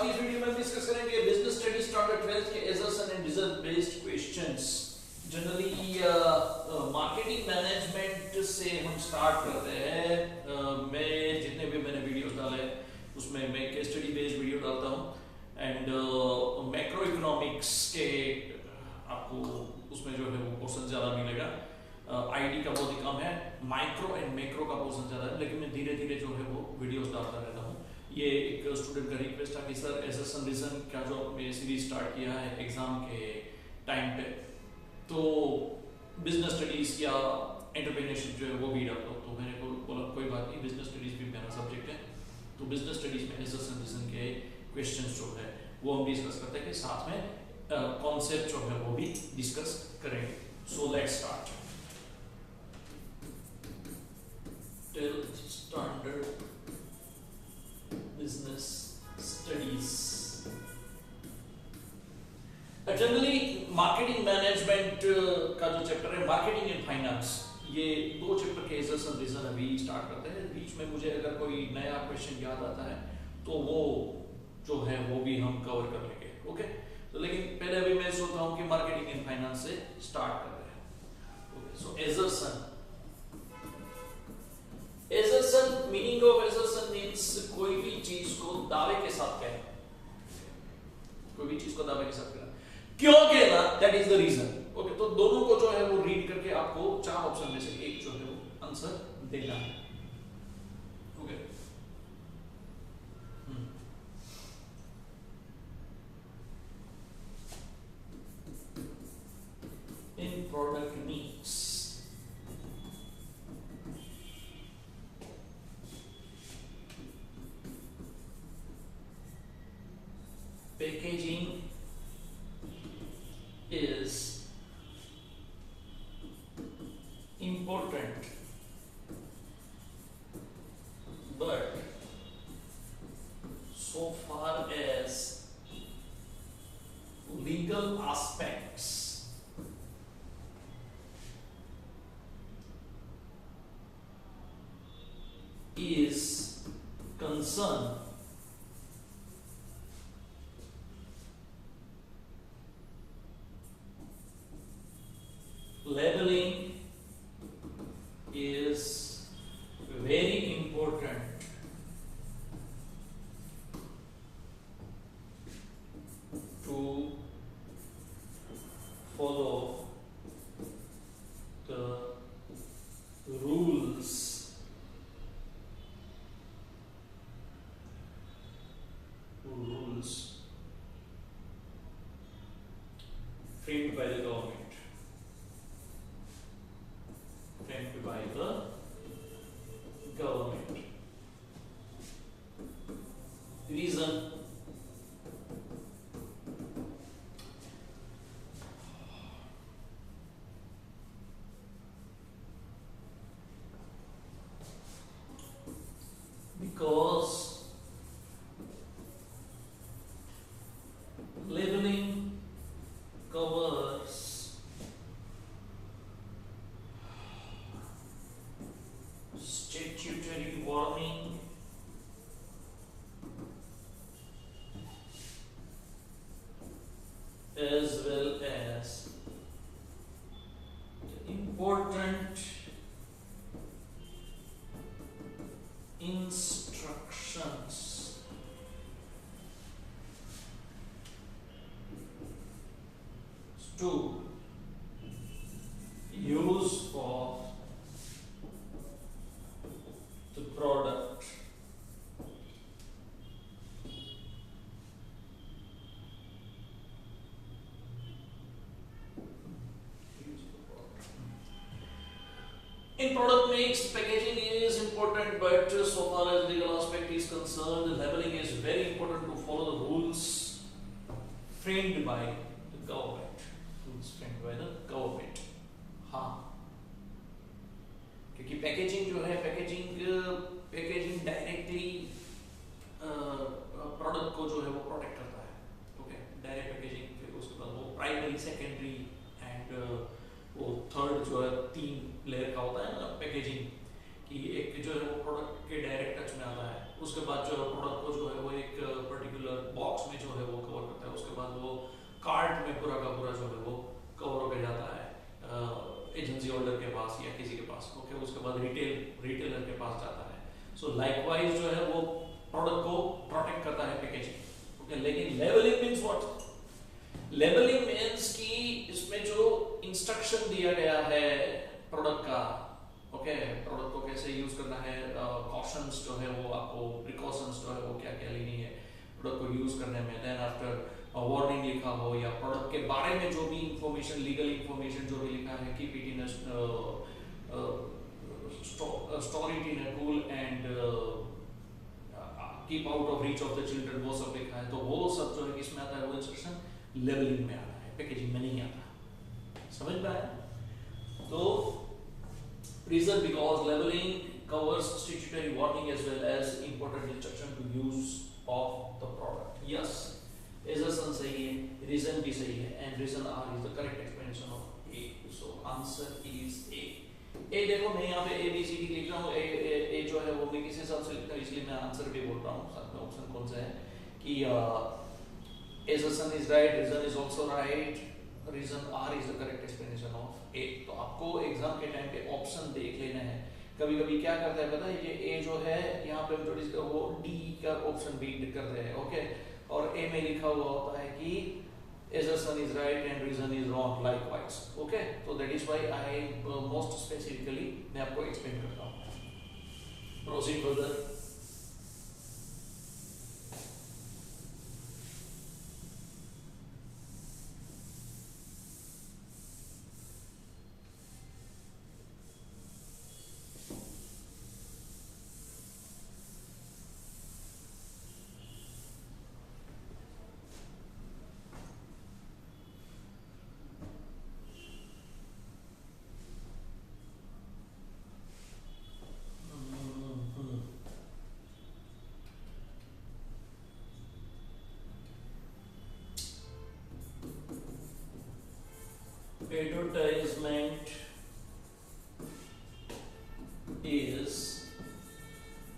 की इस वीडियो में हम डिस्कस करेंगे बिजनेस स्टडी स्टैंडर्ड 12th के assertion and result based questions. Generally marketing management से हम स्टार्ट करते हैं। मैं जितने भी मैंने वीडियोस डाले उसमें मैं केस स्टडी बेस्ड वीडियो डालता हूँ एंड मैक्रो इकोनॉमिक्स के आपको उसमें जो है वो पोर्शन ज़्यादा मिलेगा। आईडी का बहुत ही कम है, माइक्रो एंड मैक्रो का पोर्शन ज़्यादा है, लेकिन मैं धीरे धीरे जो है वो वीडियोस डालता रहता हूँ। ये एक स्टूडेंट का रिक्वेस्ट था कि सर एसएसएन रीजन का जो आपने सीरीज स्टार्ट किया है एग्जाम के टाइम पे, तो बिजनेस स्टडीज या एंटरप्रेन्योरशिप जो है वो भी डाल दो। तो मैंने बोला कोई बात नहीं, बिजनेस स्टडीज भी मेरा सब्जेक्ट है, तो बिजनेस स्टडीज में एसएसएन रीजन के क्वेश्चंस जो है वो हम डिस्कस करते हैं कि साथ में कॉन्सेप्ट जो है वो भी डिस्कस करेंगे। So let's start. Standard business studies generally marketing management का जो चैप्टर है मार्केटिंग एंड फाइनेंस, ये दो चैप्टर के एसएसएन रीजन अभी स्टार्ट करते हैं। बीच में मुझे अगर कोई नया क्वेश्चन याद आता है तो वो जो है वो भी हम कवर कर लेंगे। ओके, तो लेकिन पहले अभी मैं सोच रहा हूँ कि मार्केटिंग एंड फाइनेंस से स्टार्ट करते हैं। Okay, so SSN meaning of assertion means कोई भी चीज को दावे के साथ कहना, कोई भी चीज को दावे के साथ कहना। क्यों कहना, that is the reason. Okay, तो दोनों को जो है वो रीड करके आपको चार ऑप्शन में से एक जो है वो आंसर देना है। Okay, in product needs packaging is important, but so far as legal aspects is concerned, labeling is very important to follow the rules framed by the government. By the government. Reason, because labeling covers statutory warning, as well as important instructions to use of the product. In product mix, packaging is important, but so far as legal aspect is concerned, labeling is very important to follow the rules framed by the government. Rules framed by the government. हाँ, क्योंकि packaging जो है packaging directly product को जो है वो protect करता है। ओके, डायरेक्ट पैकेजिंग, फिर उसके बाद वो प्राइमरी, सेकेंडरी एंड वो थर्ड जो है 3 लेयर का होता है ना पैकेजिंग, कि एक जो है वो प्रोडक्ट के डायरेक्ट टच में आता है, उसके बाद जो है प्रोडक्ट को जो है वो एक पर्टिकुलर बॉक्स सो लाइकवाइज जो है वो प्रोडक्ट को प्रोटेक्ट करता है पैकेजिंग। ओके, लेकिन labelling means what? Labelling means कि इसमें जो इंस्ट्रक्शन दिया गया है प्रोडक्ट का, ओके, प्रोडक्ट को कैसे यूज करना है, कॉशंस जो है वो आपको, प्रिकॉशंस जो है वो क्या क्या लेनी है प्रोडक्ट को यूज करने में, देन आफ्टर वार्निंग लिखा हो या प्रोडक्ट के बारे में जो भी इंफॉर्मेशन, लीगल इंफॉर्मेशन जो भी लिखा है, keep it in store it in a cool and keep out of reach of the children, वो सब लिखा है। तो वो सब जो है किसमें आता है? वो इंस्ट्रक्शन लेबलिंग में आता है, पैकेजिंग में नहीं आता। समझ में आया? तो reason because labeling covers statutory warning as well as important instruction to use of the product. Yes, assertion सही है, reason भी सही है, and reason R is the correct explanation of A. So answer is A. A देखो मैं यहाँ पे A B C D लिख रहा हूँ, A जो है वो मैं किस हिसाब से लिखता हूँ, इसलिए मैं आंसर भी बोल रहा हूँ। साथ में ऑप्शन कौन सा है कि assertion is right, reason is also right, reason R is the correct explanation of A. तो आपको एग्जाम के टाइम पे ऑप्शन देख लेना है। कभी कभी क्या करता है पता है, ये ए जो है यहाँ पे हम थोड़ी वो डी का ऑप्शन बी कर रहे हैं, ओके, और ए में लिखा हुआ होता है कि assertion is right and reason is wrong likewise, okay, so that is why I most specifically मैं आपको एक्सप्लेन करता हूँ। Proceed further. Advertisement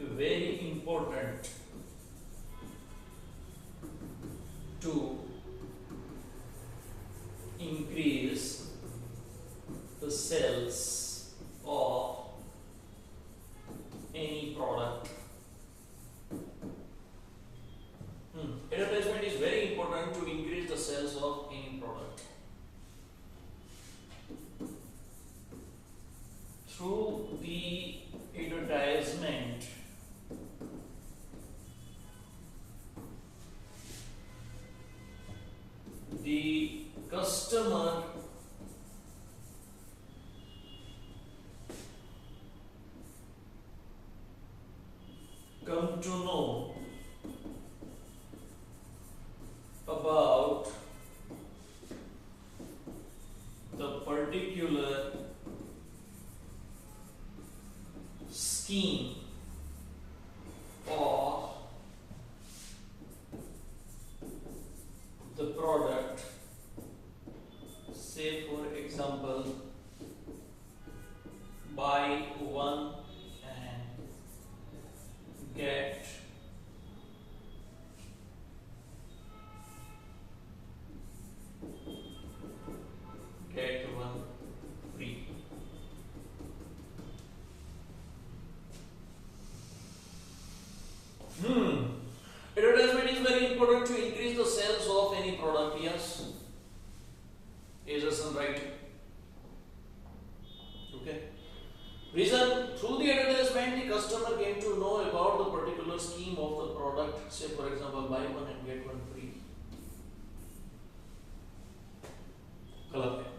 is very important to increase the sales of any product. Advertisement is very important to increase the sales of any product. Through the advertisement, the customer come to know about the particular scheme of the product. Say for example, buy one and get one free. Advertisement is very important to increase the sales of any product. Yes, assertion right. Okay. Reason, through the advertisement the customer came to know about the particular scheme of the product. Say for example, buy one and get one free. गलत है।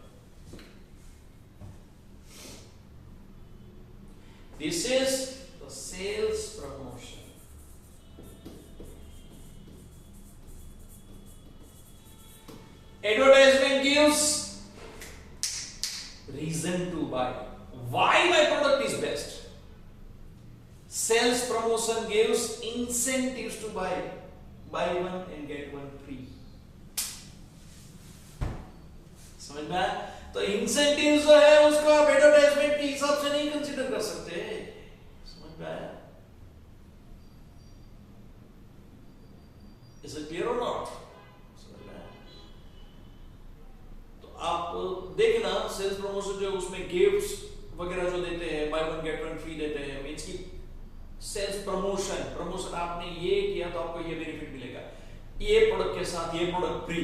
This is the sales promotion. Advertisement gives reason to buy. Why my product is best. Sales promotion gives incentives to buy. Buy one and get one free. समझ में आया? तो incentive जो है उसको आप एडवर्टाइजमेंट के हिसाब से नहीं कंसीडर कर सकते। समझ में आया? Is it clear or not? समझ में आया? तो आप देखना सेल्स प्रमोशन जो है उसमें गिफ्ट्स वगैरह जो देते हैं, by one get one free देते हैं, मींस की सेल्स प्रमोशन, प्रमोशन आपने ये किया तो आपको ये बेनिफिट मिलेगा, ये प्रोडक्ट के साथ ये प्रोडक्ट फ्री,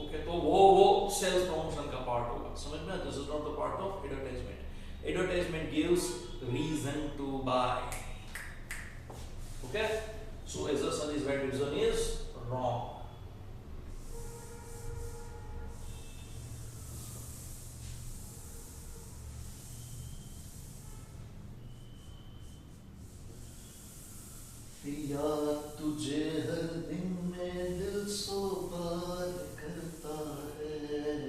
ओके, तो वो सेल्स प्रमोशन का पार्ट होगा, समझ में? This is not the part of advertisement. Advertisement gives reason to buy. Okay, so assertion is right, reason is wrong. पिया तुझे हर दिन में दिल सो बार करता है.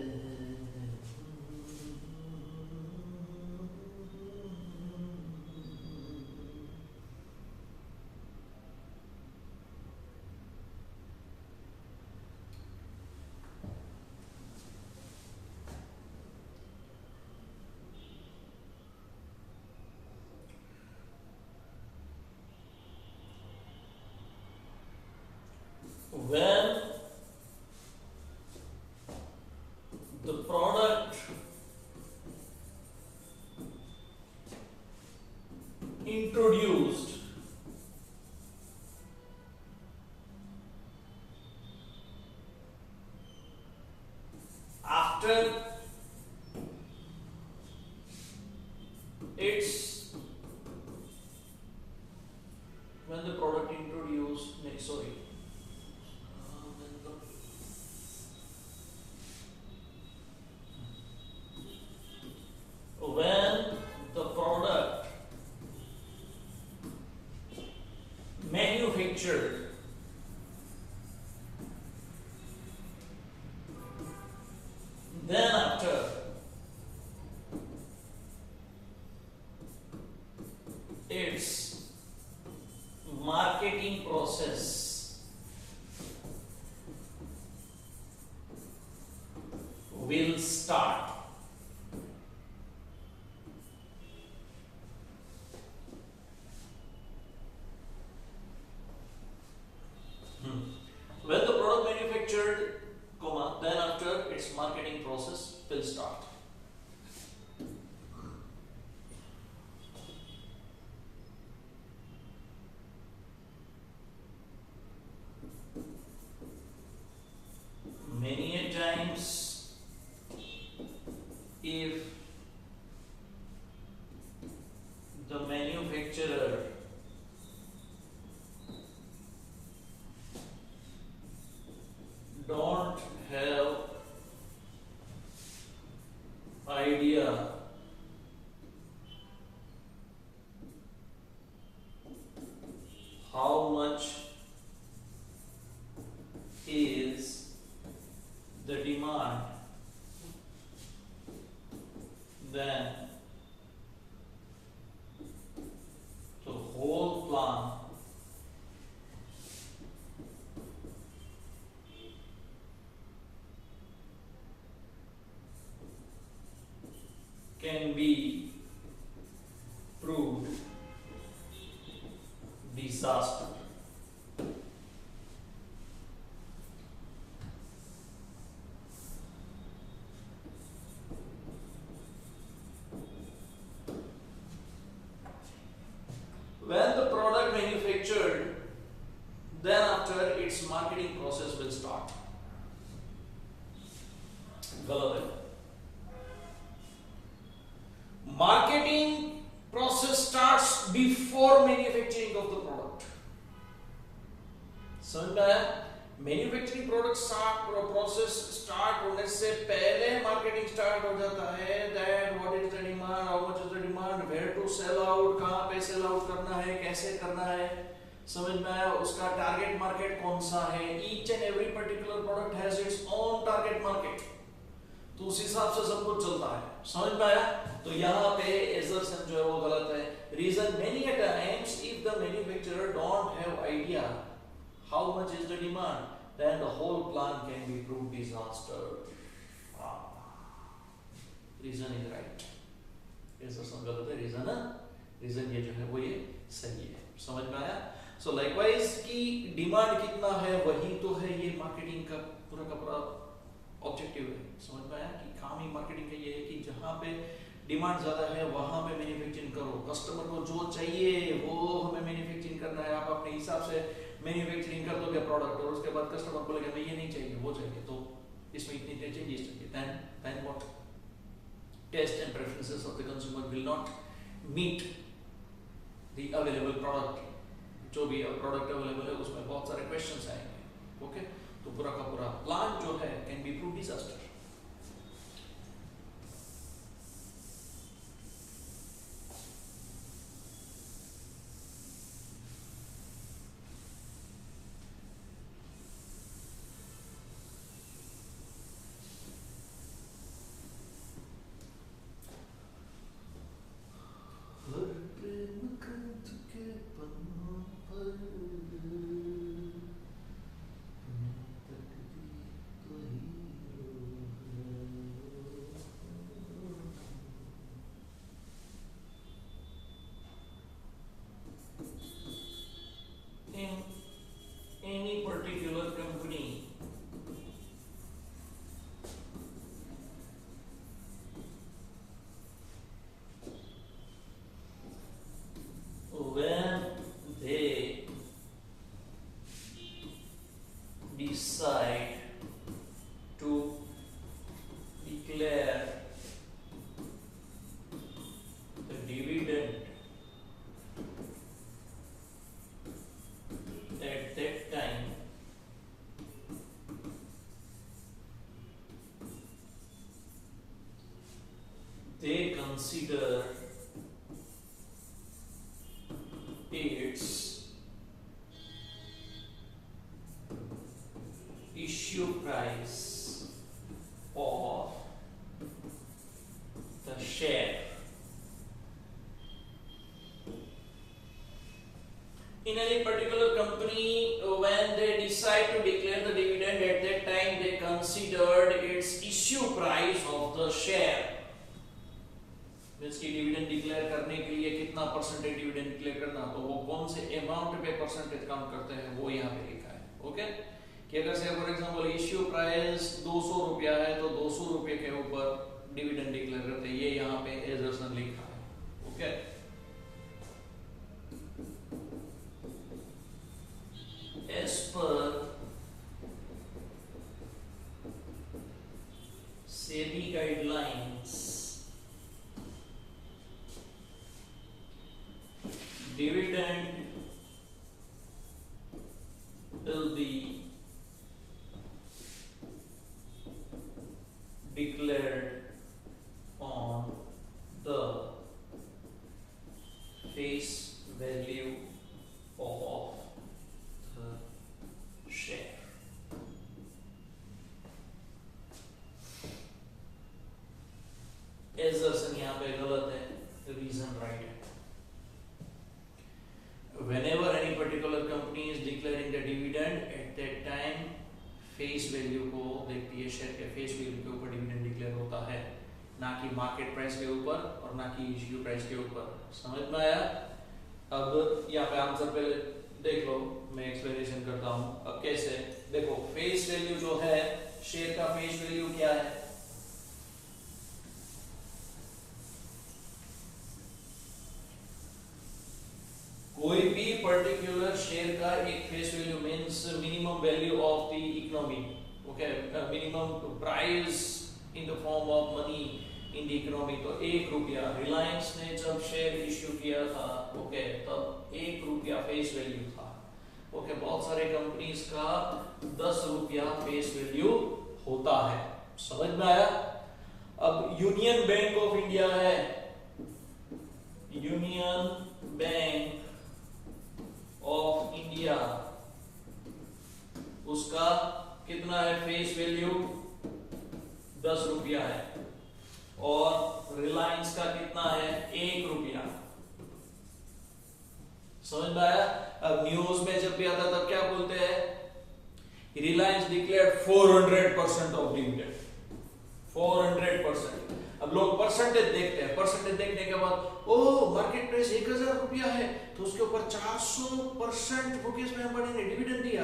When the product introduced after its when the product introduced sorry when the product manufactured then after its marketing process will start. When the product manufactured, comma, then after its marketing process will start. Many a times, if the manufacturer don't have idea how much is the demand, then the whole plan can be proved disaster. When the product manufactured, then after its marketing process will start. गलत है. Marketing process starts before manufacturing of the product. समझ में आया? Manufacturing product process start होने से पहले marketing start हो जाता है. That what is the demand, how much is the demand, where to sell out, कहां पे सेल आउट करना है, कैसे करना है, समझ में आया? उसका टारगेट मार्केट कौन सा है. Each and every particular product has its own target market, तो उस हिसाब से सब कुछ चलता है. समझ में आया? तो यहाँ पे assertion जो है वो गलत है. Reason many a times if the manufacturer don't have idea how much is the demand, then the whole plan can be proved disaster. Reason is right. assertion गलत है, रीजन ये जो है वो ये सही है. समझ में आया? सो लाइकवाइज की डिमांड कितना है वही तो है ये मार्केटिंग का पूरा ऑब्जेक्टिव है. समझ में आया कि काम ही मार्केटिंग का ये है कि जहां पे डिमांड ज्यादा है वहां पे मैन्युफैक्चरिंग करो, कस्टमर को जो चाहिए वो हमें मैन्युफैक्चरिंग करना है, आप अपने हिसाब से मैन्युफैक्चरिंग कर दोगे प्रोडक्ट और उसके बाद कस्टमर को लगे ये नहीं चाहिए वो चाहिए, तो इसमें इतने चेंजेस चाहिए, then what? Taste and preferences of the consumer will not meet the available product, जो भी प्रोडक्ट अवेलेबल है उसमें बहुत सारे क्वेश्चंस आएंगे, ओके? तो पूरा का पूरा प्लान जो है can be prove disaster. Any particular company when they decide to declare the dividend at that time, they consider its issue price of the share. In any particular company, when they decide to declare the dividend, at that time they considered its issue price of the share. इसकी dividend declare करने के लिए कितना percentage dividend declare करना, तो वो कौन से अमाउंट पे परसेंटेज काउंट करते हैं वो यहाँ पे लिखा है, ओके? कि अगर से फॉर एग्जांपल इश्यू प्राइस 200 रुपया है तो 200 रुपये के ऊपर डिविडेंड डिक्लेयर करते हैं, ये यहाँ पे एजर्सन लिखा है, okay? As per SEBI guidelines, dividend will be declared on the face value of the share. Assertion यहाँ पे गलत है, reason right है। Whenever any particular company is declaring the dividend, at that time face value को देखती है, share के face value के ऊपर dividend declare होता है, ना कि market price के ऊपर और ना कि issue price के ऊपर। समझ में आया? अब यहाँ पे आंसर पे देख लो, मैं एक्सप्लेनेशन करता हूँ। अब कैसे देखो, फेस वैल्यू जो है शेयर का फेस वैल्यू क्या है? कोई भी पर्टिकुलर शेयर का एक face value means minimum value of the economy, okay? Minimum price in the form of money in the economy. तो 1 रुपया रिलायंस ने जब शेयर इश्यू किया था, ओके, तब 1 रुपया फेस वैल्यू था, ओके? बहुत सारे कंपनीज का 10 रुपया फेस वैल्यू होता है। समझ में आया? अब यूनियन बैंक ऑफ इंडिया है, यूनियन बैंक ऑफ इंडिया, उसका कितना है फेस वैल्यू? 10 रुपया है। और रिलायंस का कितना है? 1 रुपया। समझ में आया? अब न्यूज में जब भी आता तब क्या बोलते हैं? Reliance declared 400% of dividend, 400%। अब लोग परसेंटेज देखते हैं, परसेंटेज देखने के बाद ओ मार्केट प्राइस 1000 रुपया है तो उसके ऊपर 400% मुकेश भाई अंबानी ने डिविडेंड दिया।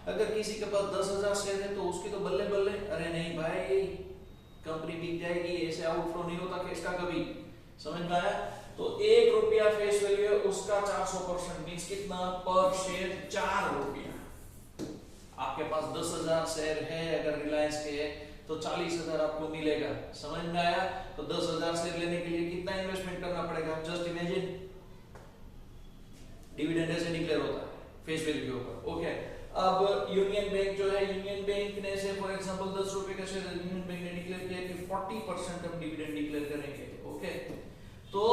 अगर किसी के पास 10,000 शेयर है तो उसकी तो बल्ले बल्ले। अरे नहीं भाई, कंपनी बिक जाएगी, ऐसे आउटफ्लो नहीं होता कैश का कभी, समझ में आया? तो 1 रुपया फेस वैल्यू है उसका 400% मींस कितना पर शेयर 4 रुपया। आपके पास 10,000 शेयर है अगर रिलायंस के है तो 40,000 आपको मिलेगा, समझ में आया? तो 10,000 शेयर लेने के लिए कितना इन्वेस्टमेंट करना पड़ेगा, जस्ट इमेजिन। डिविडेंड ऐसे डिक्लेयर होता है फेस वैल्यू के ऊपर, ओके। अब यूनियन बैंक जो है, यूनियन बैंक ने से फॉर एग्जांपल 10 रुपए का शेयर यूनियन बैंक ने डिक्लेयर किया कि 40% हम डिविडेंड डिक्लेयर करेंगे, ओके। तो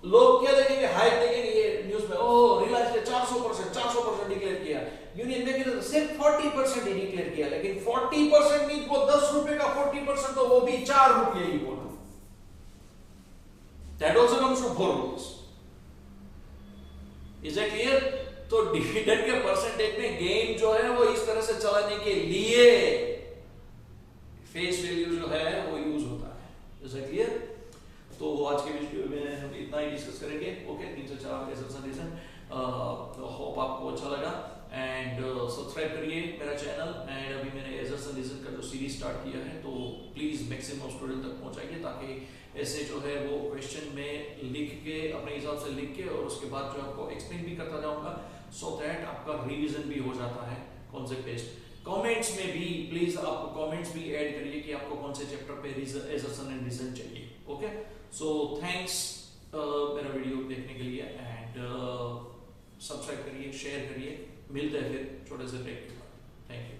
लोग क्या देखेंगे, हाइप देखेंगे ये न्यूज़ में, ओ रिलायंस ने 400% डिक्लेयर किया, यूनियन बैंक ने सिर्फ 40% ही डिक्लेयर किया, लेकिन 40% मींस वो 10 रुपए का 40% तो वो भी 4 रुपए ही बोला। That also comes to 4 rupees. Is it clear? तो डिविडेंड के परसेंटेज में गेम जो है वो इस तरह से चलाने के लिए फेस वैल्यू जो है वो यूज होता है। Is it clear? तो आज के वीडियो में हम इतना ही डिस्कस करेंगे, ओके। 3 से 4 रीजन होप आपको अच्छा लगा एंड सब्सक्राइब करिए मेरा चैनल। एंड अभी मैंने एजर्स एंड रीजन का जो सीरीज स्टार्ट किया है तो प्लीज मैक्सिमम स्टूडेंट तक पहुंचाइए, ताकि ऐसे जो है वो क्वेश्चन में लिख के अपने हिसाब से लिख के और उसके बाद जो आपको एक्सप्लेन भी करता जाऊंगा, सो दैट आपका रिवीजन भी हो जाता है कॉन्सेप्ट बेस्ड। कमेंट्स में भी प्लीज आप कमेंट्स भी ऐड करिए कि आपको कौन से चैप्टर पे एजर्सन एंड रीजन चाहिए, ओके। सो थैंक्स मेरा वीडियो देखने के लिए एंड सब्सक्राइब करिए, शेयर करिए। मिलते हैं फिर छोटे से ब्रेक के बाद। Thank you.